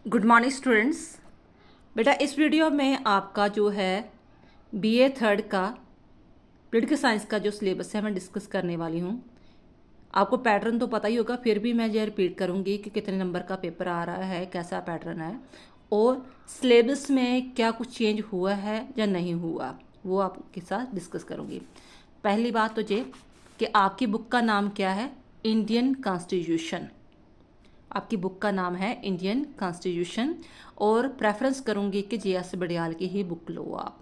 Good morning students. बेटा इस video में आपका जो है बीए थर्ड का पॉलिटिकल साइंस का जो सिलेबस है मैं डिस्कस करने वाली हूँ। आपको पैटर्न तो पता ही होगा, फिर भी मैं जो रिपीट करूँगी कि कितने नंबर का पेपर आ रहा है, कैसा पैटर्न है और सिलेबस में क्या कुछ चेंज हुआ है या नहीं हुआ, वो आपके साथ डिस्कस करूँगी। पहली बात तो ये कि आपकी बुक का नाम क्या है, इंडियन कॉन्स्टिट्यूशन। आपकी बुक का नाम है इंडियन कॉन्स्टिट्यूशन और प्रेफरेंस करूँगी कि JS बडियाल की ही बुक लो आप।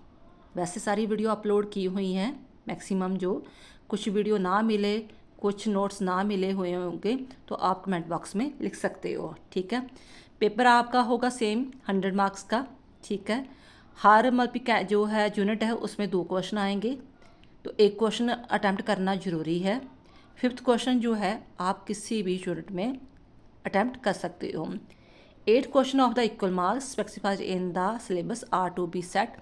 वैसे सारी वीडियो अपलोड की हुई हैं मैक्सिमम, जो कुछ वीडियो ना मिले, कुछ नोट्स ना मिले हुए होंगे तो आप कमेंट बॉक्स में लिख सकते हो, ठीक है। पेपर आपका होगा सेम 100 मार्क्स का, ठीक है। हर मल्टी जो है यूनिट है उसमें 2 क्वेश्चन आएंगे, तो एक क्वेश्चन अटैम्प्ट करना ज़रूरी है। 5th क्वेश्चन जो है आप किसी भी यूनिट में अटैम्प्ट कर सकते हो। 8 question of the equal marks specified in the syllabus are to be set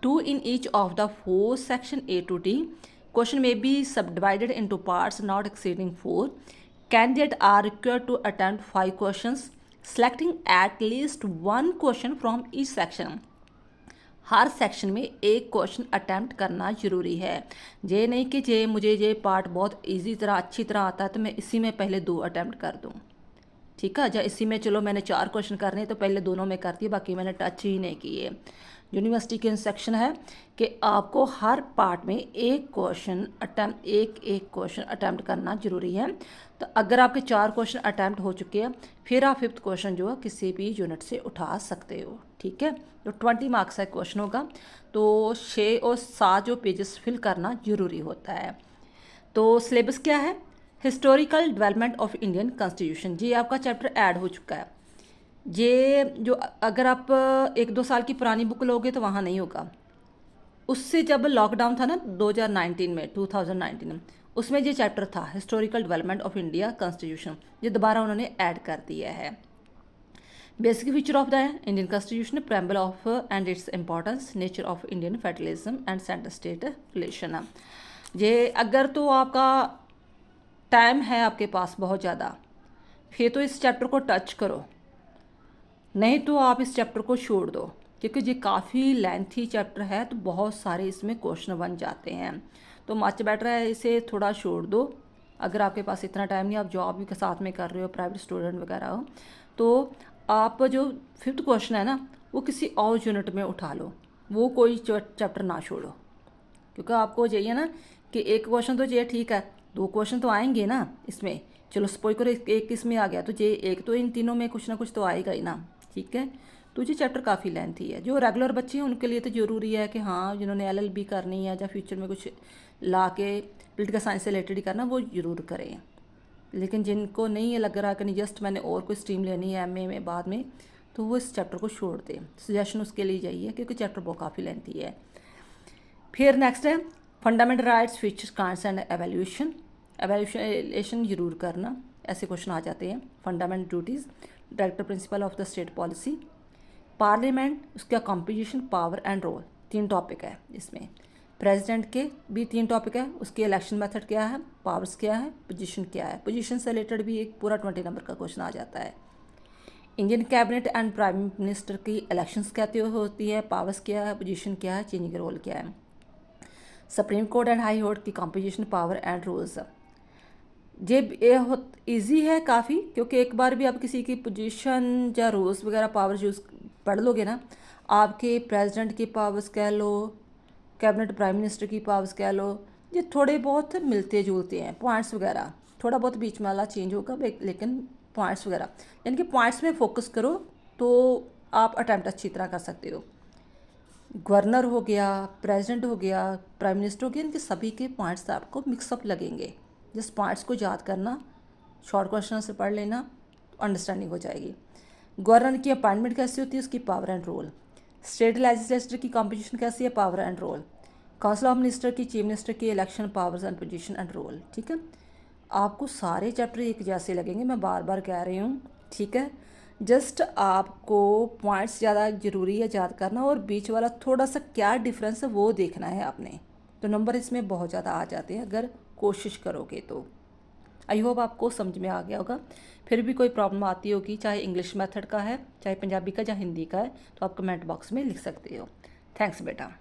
2 in each of the 4 section A to D. Question may be subdivided into parts not exceeding 4. Candidates are required to attempt 5 questions, selecting at least 1 question from each section. Her section में एक question attempt करना जरूरी है। ये नहीं कि जे मुझे ये पार्ट बहुत इजी तरह अच्छी तरह आता है तो मैं इसी में पहले 2 अटैम्प्ट कर दूँ, ठीक है। या इसी में चलो मैंने 4 क्वेश्चन करने हैं तो पहले दोनों में कर दिए, बाकी मैंने टच ही नहीं किए। यूनिवर्सिटी के इंस्ट्रक्शन है कि आपको हर पार्ट में एक क्वेश्चन अटैम्प्ट करना जरूरी है। तो अगर आपके 4 क्वेश्चन अटैम्प्ट हो चुके हैं फिर आप 5th क्वेश्चन जो है किसी भी यूनिट से उठा सकते हो, ठीक है। तो 20 मार्क्स का क्वेश्चन होगा, तो 6 और 7 जो पेजेस फिल करना जरूरी होता है। तो सिलेबस क्या है, historical development of Indian constitution, ये आपका चैप्टर ऐड हो चुका है। ये जो अगर आप 1-2 साल की पुरानी बुक लोगे तो वहाँ नहीं होगा। उससे जब लॉकडाउन था ना 2019 में, उसमें ये चैप्टर था historical development of India constitution, ये दोबारा उन्होंने ऐड कर दिया है। Basic feature of the Indian constitution, preamble of and its importance, nature of Indian federalism and centre state relation. ये अगर तो आपका टाइम है आपके पास बहुत ज़्यादा, फिर तो इस चैप्टर को टच करो, नहीं तो आप इस चैप्टर को छोड़ दो, क्योंकि ये काफ़ी लेंथी चैप्टर है तो बहुत सारे इसमें क्वेश्चन बन जाते हैं। तो मच बेटर है इसे थोड़ा छोड़ दो। अगर आपके पास इतना टाइम नहीं, आप जॉब भी साथ में कर रहे हो, प्राइवेट स्टूडेंट वगैरह हो, तो आप जो 5th क्वेश्चन है ना वो किसी और यूनिट में उठा लो, वो कोई चैप्टर ना छोड़ो। क्योंकि आपको चाहिए ना कि एक क्वेश्चन तो चाहिए, ठीक है 2 क्वेश्चन तो आएंगे ना इसमें, चलो सपोज करो एक इसमें आ गया तो ये एक तो इन तीनों में कुछ ना कुछ तो आएगा ही ना, ठीक है। तो ये चैप्टर काफ़ी लेंथी है। जो रेगुलर बच्चे हैं उनके लिए तो ज़रूरी है कि हाँ जिन्होंने LLB करनी है या फ्यूचर में कुछ ला के पोलिटिकल साइंस से रिलेटेड ही करना वो ज़रूर करें। लेकिन जिनको नहीं ये लग रहा कि नहीं जस्ट मैंने और कोई स्ट्रीम लेनी है MA में बाद में, तो वो इस चैप्टर को छोड़ दें। सजेशन उसके लिए जाइए क्योंकि चैप्टर बहुत काफ़ी लेंथी है। फिर नेक्स्ट है फंडामेंटल राइट्स, फीचर्स, कांट्स एंड एवेल्यूशन। एवेल्यूशन जरूर करना, ऐसे क्वेश्चन आ जाते हैं। Fundamental duties, director principle of the state policy, parliament, उसका composition, power and role, 3 topic है इसमें। प्रेसिडेंट के भी 3 टॉपिक है, उसके इलेक्शन मेथड क्या है, पावर्स क्या है, पोजीशन क्या है। पोजीशन से रिलेटेड भी एक पूरा 20 नंबर का क्वेश्चन आ जाता है। Indian cabinet and prime minister की इलेक्शंस कहते होती है, पावर्स क्या है, पोजीशन क्या है, चेंजिंग रोल क्या है। Supreme court and high court की कॉम्पोजिशन, पावर एंड रूल्स। ये ईजी है काफ़ी, क्योंकि एक बार भी आप किसी की पोजीशन या रूल्स वगैरह पावर्स यूज़ पढ़ लोगे ना, आपके प्रेसिडेंट की पावर्स कह लो, कैबिनेट प्राइम मिनिस्टर की पावर्स कह लो, ये थोड़े बहुत मिलते जुलते हैं। पॉइंट्स वगैरह थोड़ा बहुत बीच में वाला चेंज होगा, लेकिन पॉइंट्स वगैरह यानी कि पॉइंट्स में फोकस करो तो आप अटैम्प्ट अच्छी तरह कर सकते हो। गवर्नर हो गया, प्रेसिडेंट हो गया, प्राइम मिनिस्टर हो गया, इनके सभी के पॉइंट्स आपको मिक्सअप लगेंगे। जिस पॉइंट्स को याद करना, शॉर्ट क्वेश्चन से पढ़ लेना तो अंडरस्टैंडिंग हो जाएगी। गवर्नर की अपॉइंटमेंट कैसी होती है, उसकी power and role. State legislature की कॉम्पोजिशन कैसी है, power and role. Council of minister की, चीफ मिनिस्टर की election, powers and position and role, ठीक है। आपको सारे चैप्टर एक जैसे लगेंगे, मैं बार बार कह रही हूँ, ठीक है। जस्ट आपको पॉइंट्स ज़्यादा ज़रूरी है याद करना, और बीच वाला थोड़ा सा क्या डिफरेंस है वो देखना है आपने, तो नंबर इसमें बहुत ज़्यादा आ जाते हैं अगर कोशिश करोगे तो। आई होप आपको समझ में आ गया होगा। फिर भी कोई प्रॉब्लम आती होगी, चाहे इंग्लिश मेथड का है, चाहे पंजाबी का या हिंदी का है, तो आप कमेंट बॉक्स में लिख सकते हो। थैंक्स बेटा।